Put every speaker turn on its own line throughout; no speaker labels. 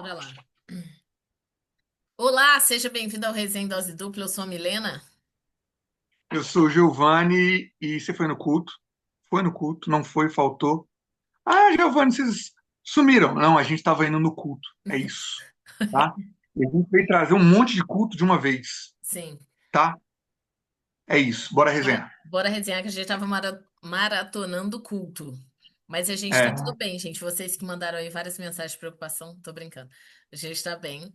Bora lá. Olá, seja bem-vindo ao Resenha em Dose Dupla. Eu sou a Milena.
Eu sou o Giovanni e você foi no culto? Foi no culto, não foi, faltou. Ah, Giovanni, vocês sumiram. Não, a gente estava indo no culto. É isso, tá? E a gente veio trazer um monte de culto de uma vez,
Sim,
tá? É isso, bora
bora,
resenhar.
bora resenhar que a gente tava maratonando o culto. Mas a gente tá tudo
É,
bem, gente. Vocês que mandaram aí várias mensagens de preocupação, tô brincando. A gente tá bem.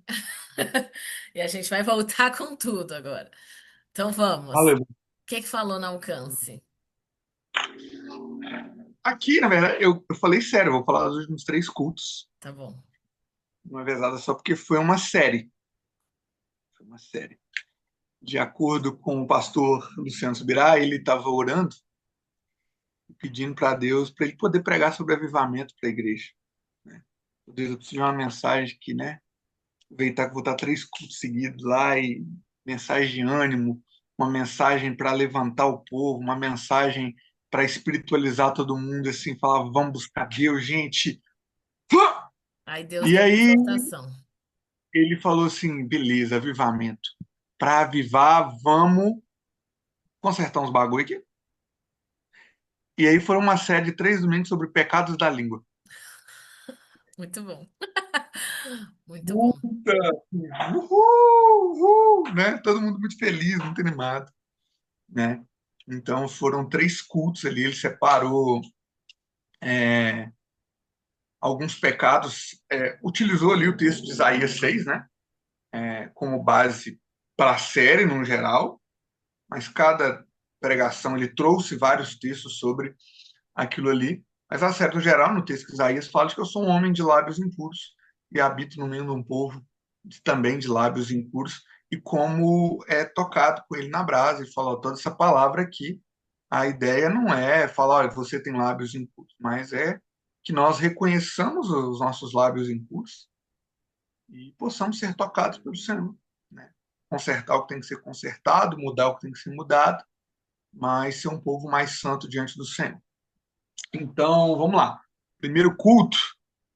E a gente vai voltar com tudo agora. Então vamos. O
valeu.
que falou no alcance?
Aqui, na verdade, eu falei sério, eu vou falar dos últimos três cultos,
Tá bom.
uma vezada só porque foi uma série. Foi uma série. De acordo com o pastor Luciano Subirá, ele estava orando, pedindo para Deus, para ele poder pregar sobre avivamento para a igreja, né? Deus, eu preciso de uma mensagem que, né, vou estar três cultos seguidos lá e mensagem de ânimo, uma mensagem para levantar o povo, uma mensagem para espiritualizar todo mundo, assim, falar, vamos buscar Deus, gente.
Aí Deus
E
deu uma
aí
exortação.
ele falou assim, beleza, avivamento. Para avivar, vamos consertar uns bagulho aqui. E aí foram uma série de três domingos sobre pecados da língua.
Muito bom. Muito bom.
Puta! Uhul, uhul, né? Todo mundo muito feliz, muito animado, né? Então foram três cultos ali, ele separou alguns pecados, utilizou ali o texto de Isaías 6, né? Como base para a série no geral, mas cada pregação ele trouxe vários textos sobre aquilo ali. Mas a série no geral, no texto de Isaías, fala de que eu sou um homem de lábios impuros e habito no meio de um povo também de lábios impuros, e como é tocado com ele na brasa, e fala toda essa palavra aqui. A ideia não é falar, olha, você tem lábios impuros, mas é que nós reconheçamos os nossos lábios impuros e possamos ser tocados pelo Senhor, né? Consertar o que tem que ser consertado, mudar o que tem que ser mudado, mas ser um povo mais santo diante do Senhor. Então, vamos lá. Primeiro culto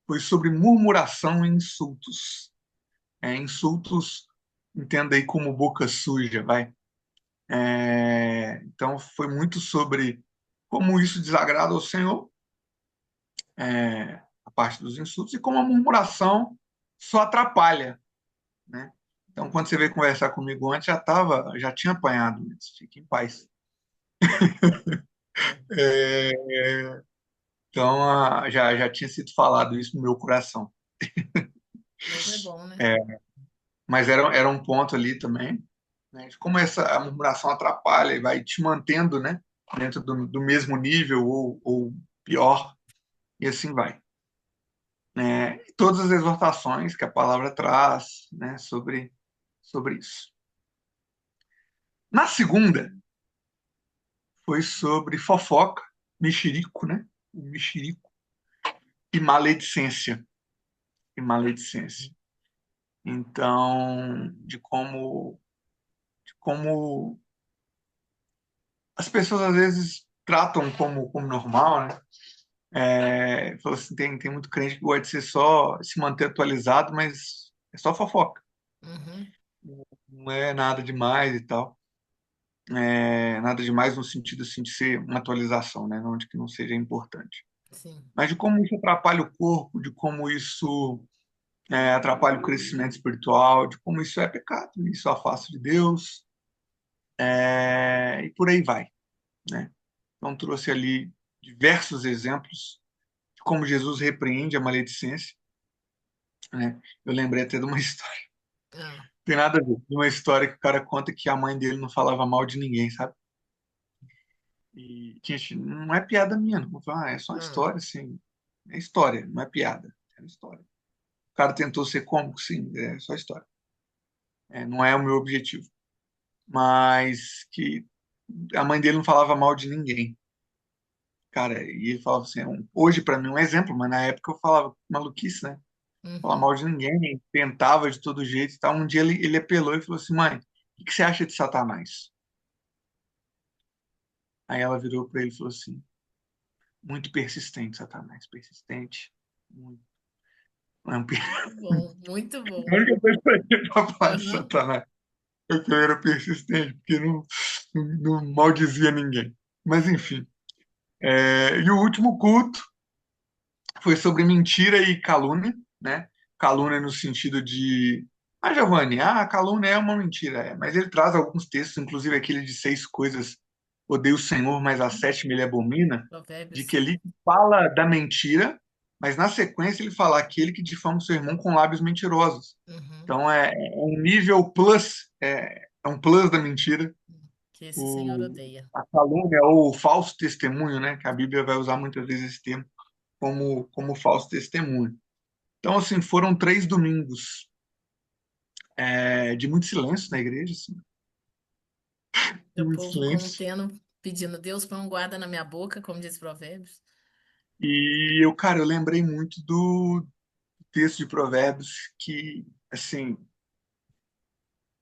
foi sobre murmuração e insultos. Insultos, entenda aí como boca suja, vai. Então, foi muito sobre como isso desagrada ao Senhor, a parte dos insultos, e como a murmuração só atrapalha, né? Então, quando você veio conversar comigo antes, já tinha apanhado antes. Fique em paz.
É,
É, então, já tinha sido falado isso no meu coração.
mas é bom, né?
É, mas era um ponto ali também, né, de como a murmuração atrapalha e vai te mantendo, né, dentro do mesmo nível ou pior, e assim vai. E todas as exortações que a palavra traz, né, sobre isso. Na segunda, foi sobre fofoca, mexerico, né? O mexerico e maledicência. E maledicência. Então, de como as pessoas às vezes tratam como normal, né? Falou assim, tem muito crente que gosta de ser só se manter atualizado, mas é só fofoca.
Uhum,
Não é nada demais e tal. Nada demais no sentido assim de ser uma atualização, né? Não de que não seja importante.
sim.
Mas de como isso atrapalha o corpo, de como isso atrapalha o crescimento espiritual, de como isso é pecado, isso afasta de Deus, e por aí vai, né? Então trouxe ali diversos exemplos de como Jesus repreende a maledicência, né? Eu lembrei até de uma história,
Ah,
tem nada a ver, de uma história que o cara conta que a mãe dele não falava mal de ninguém, sabe? E gente, não é piada minha, não. É só uma
ah.
história, assim, é história, não é piada, é história. O cara tentou ser cômico, sim, é só história. Não é o meu objetivo. Mas que a mãe dele não falava mal de ninguém. Cara, e ele falava assim, hoje para mim é um exemplo, mas na época eu falava maluquice, né? Falava
Uhum.
mal de ninguém, tentava de todo jeito e tal. Um dia ele apelou e falou assim, mãe, o que você acha de Satanás? Aí ela virou para ele e falou assim, muito persistente, Satanás, persistente, muito. É um
Bom, muito
A
bom.
única coisa que eu tinha pra falar de
Aham.
Satanás é que ele era persistente, porque não maldizia ninguém. Mas, enfim. E o último culto foi sobre mentira e calúnia, né? Calúnia no sentido de. Ah, Giovanni, a calúnia é uma mentira, mas ele traz alguns textos, inclusive aquele de 6 coisas, odeia o Senhor, mas a sétima ele abomina, de
Provérbios
que ele
6.
fala da mentira, mas na sequência ele fala aquele que difama o seu irmão com lábios mentirosos.
Uhum.
Então é um nível plus, é um plus da mentira,
Que esse Senhor
o,
odeia.
a calúnia ou o falso testemunho, né? Que a Bíblia vai usar muitas vezes esse termo como falso testemunho. Então, assim, foram 3 domingos de muito silêncio na igreja, assim, de
O
muito
povo
silêncio.
contendo, pedindo, Deus põe um guarda na minha boca, como diz Provérbios.
E cara, eu lembrei muito do texto de Provérbios que, assim,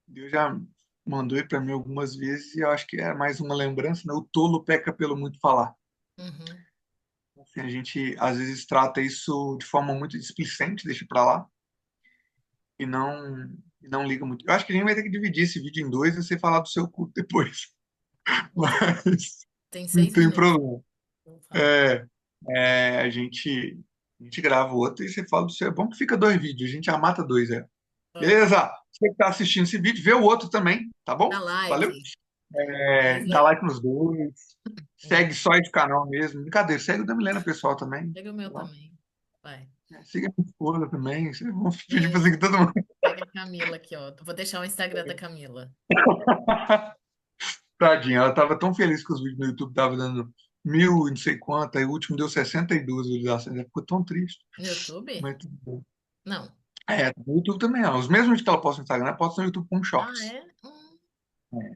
Deus já mandou ele para mim algumas vezes e eu acho que é mais uma lembrança, né? O tolo peca pelo muito falar.
Uhum.
Assim, a gente às vezes trata isso de forma muito displicente, deixa para lá e não liga muito. Eu acho que a gente vai ter que dividir esse vídeo em dois e você falar do seu culto depois,
Uai,
mas
tem
não
seis
tem
minutos.
problema.
Vou falar.
É, a gente grava o outro e você fala do seu. É bom que fica 2 vídeos, a gente já mata dois, é.
Ó,
Beleza? Você que está assistindo esse vídeo, vê o outro também, tá
dá
bom? Valeu?
like. Beleza?
Dá like nos dois.
Hum.
Segue só esse canal mesmo. Brincadeira, segue o da Milena pessoal também.
Pega o meu
Tá bom?
também. Vai.
Siga a minha esposa também. Vocês vão pedir pra
É,
seguir todo mundo.
pega a Camila aqui, ó. Vou deixar o Instagram da Camila.
Tadinha, ela tava tão feliz que os vídeos no YouTube estavam dando 1.000 e não sei quanto, aí o último deu 62 visualizações. Ela ficou tão triste.
No YouTube?
Mas tudo bom.
Não.
No YouTube também, ó. Os mesmos que ela posta no Instagram, ela posta no YouTube como
Ah,
Shorts.
é?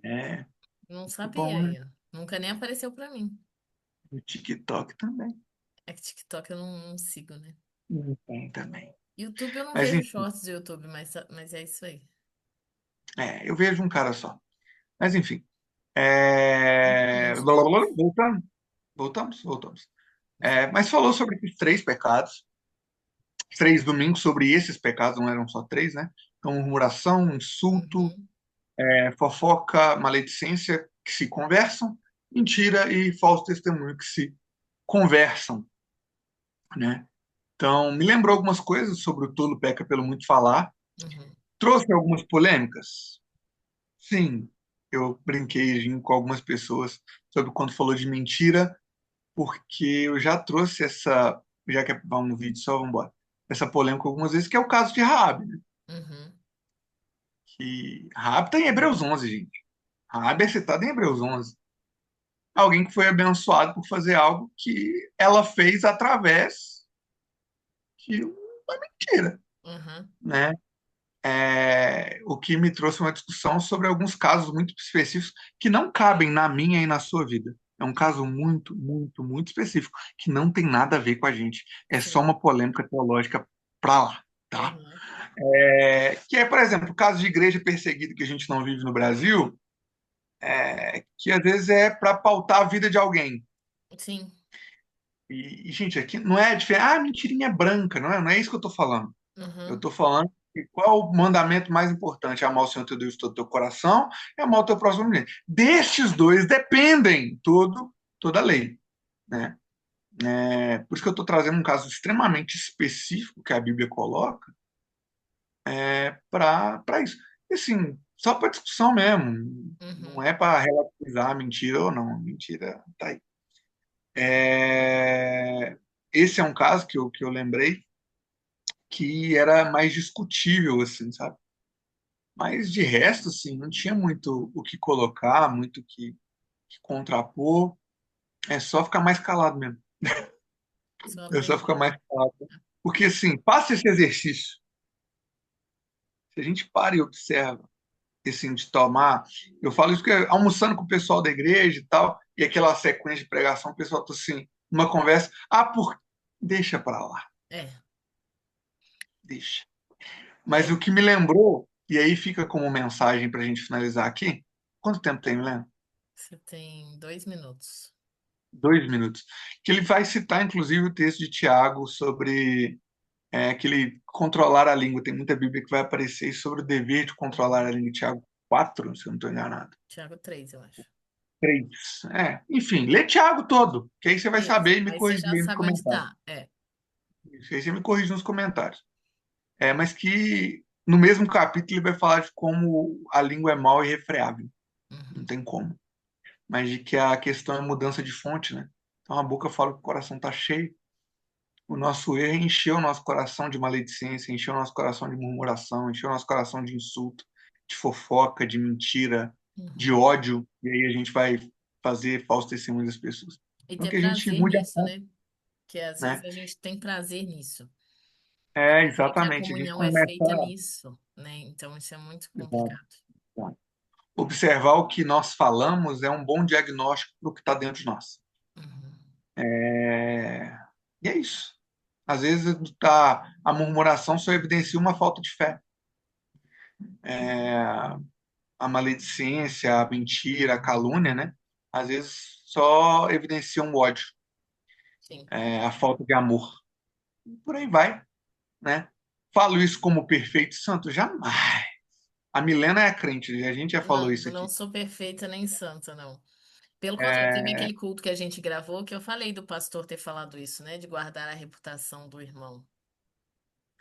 É,
Não
muito
sabia
bom, né?
aí, ó. Nunca nem apareceu pra mim.
No TikTok também.
É que TikTok eu não sigo, né?
Tem também.
YouTube eu não
Mas
vejo
enfim,
shorts do YouTube, mas é isso aí.
eu vejo um cara só. Mas enfim.
Muito bom,
Blá, blá, blá,
todos.
voltamos. Mas falou sobre esses 3 pecados, 3 domingos sobre esses pecados, não eram só 3, né? Então, murmuração, insulto,
Uhum,
fofoca, maledicência, que se conversam, mentira e falso testemunho, que se conversam, né? Então, me lembrou algumas coisas sobre o tolo peca pelo muito falar.
uhum.
Trouxe algumas polêmicas? Sim, eu brinquei com algumas pessoas sobre quando falou de mentira, porque eu já trouxe essa, já que é um vídeo só, vamos embora, essa polêmica algumas vezes, que é o caso de Raabe, né?
Uhum.
Que Raabe está em Hebreus 11, gente. Raabe é citado em Hebreus 11. Alguém que foi abençoado por fazer algo que ela fez através de uma mentira,
Uhum.
né? O que me trouxe uma discussão sobre alguns casos muito específicos que não cabem na minha e na sua vida. É um caso muito, muito, muito específico, que não tem nada a ver com a gente. É só
Sim.
uma polêmica teológica para lá, tá?
Uhum.
Que é, por exemplo, o caso de igreja perseguida que a gente não vive no Brasil, que às vezes é para pautar a vida de alguém.
Sim.
Gente, aqui não é diferente. Ah, mentirinha branca, não é isso que eu estou falando. Eu
Uhum.
estou falando que qual o mandamento mais importante? É amar o Senhor teu Deus de todo o teu coração e amar o teu próximo como ninguém. Destes dois dependem toda a lei, né? Por isso que eu estou trazendo um caso extremamente específico que a Bíblia coloca para isso. E assim, só para discussão mesmo, não
Uhum.
é para relativizar a mentira ou não. A mentira tá aí. Esse é um caso que eu lembrei que era mais discutível, assim, sabe? Mas de resto, assim, não tinha muito o que colocar, muito o que contrapor. É só ficar mais calado mesmo.
Só
É só ficar
aprender.
mais calado. Porque, assim, faça esse exercício. Se a gente para e observa, assim, de tomar. Eu falo isso porque almoçando com o pessoal da igreja e tal, e aquela sequência de pregação, o pessoal tá assim, numa conversa. Deixa para lá,
É.
deixa.
E
Mas o
aí?
que me lembrou, e aí fica como mensagem para a gente finalizar aqui. Quanto tempo tem, Milena?
Você tem 2 minutos.
2 minutos. Que ele vai citar, inclusive, o texto de Tiago sobre. É aquele controlar a língua. Tem muita Bíblia que vai aparecer sobre o dever de controlar a língua. Tiago 4, se eu não estou enganado.
Tiago 3, eu acho.
3. Enfim, lê Tiago todo, que aí você vai
Isso.
saber e me
Aí você
corrigir
já
aí nos
sabe onde
comentários.
tá. É.
Isso aí você me corrige nos comentários. Mas que no mesmo capítulo ele vai falar de como a língua é mal e refreável. Não
Uhum.
tem como. Mas de que a questão é mudança de fonte, né? Então a boca fala que o coração está cheio. O nosso erro é encher o nosso coração de maledicência, encher o nosso coração de murmuração, encher o nosso coração de insulto, de fofoca, de mentira, de
Uhum.
ódio. E aí a gente vai fazer falso testemunho das pessoas.
E
Então
ter
que a gente
prazer
mude a
nisso,
fonte,
né? Que às vezes
né?
a gente tem prazer nisso. E dizer que a
Exatamente. A gente
comunhão é
começa
feita nisso, né? Então isso é muito complicado.
a observar o que nós falamos é um bom diagnóstico para o que está dentro de nós.
Uhum.
É, E é isso. Às vezes a murmuração só evidencia uma falta de fé. É, a maledicência, a mentira, a calúnia, né? Às vezes só evidencia um ódio,
Sim.
a falta de amor. Por aí vai, né? Falo isso como perfeito santo? Jamais. A Milena é crente, a gente já falou
Não,
isso
eu não
aqui.
sou perfeita nem santa, não. Pelo contrário, teve
É,
aquele culto que a gente gravou que eu falei do pastor ter falado isso, né? De guardar a reputação do irmão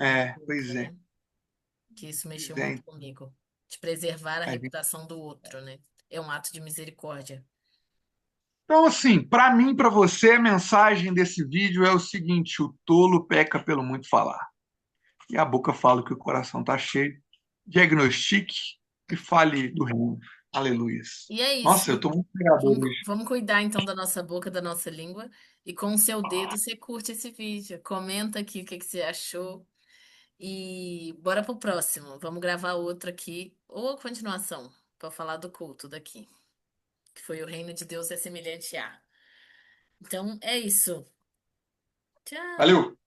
no culto,
pois é.
né? Que isso
Pois
mexeu
é.
muito comigo. De preservar a
A gente-
reputação do outro, né? É um ato de misericórdia.
Então, assim, para mim, para você, a mensagem desse vídeo é o seguinte: o tolo peca pelo muito falar. E a boca fala que o coração está cheio. Diagnostique e fale do reino. Aleluias.
E é
Nossa, eu
isso.
estou muito pregador
Vamos,
hoje.
vamos cuidar então da nossa boca, da nossa língua. E com o seu dedo você curte esse vídeo. Comenta aqui o que que você achou. E bora pro próximo. Vamos gravar outro aqui, ou a continuação, para falar do culto daqui, que foi o reino de Deus é semelhante a. Então é isso. Tchau.
Valeu!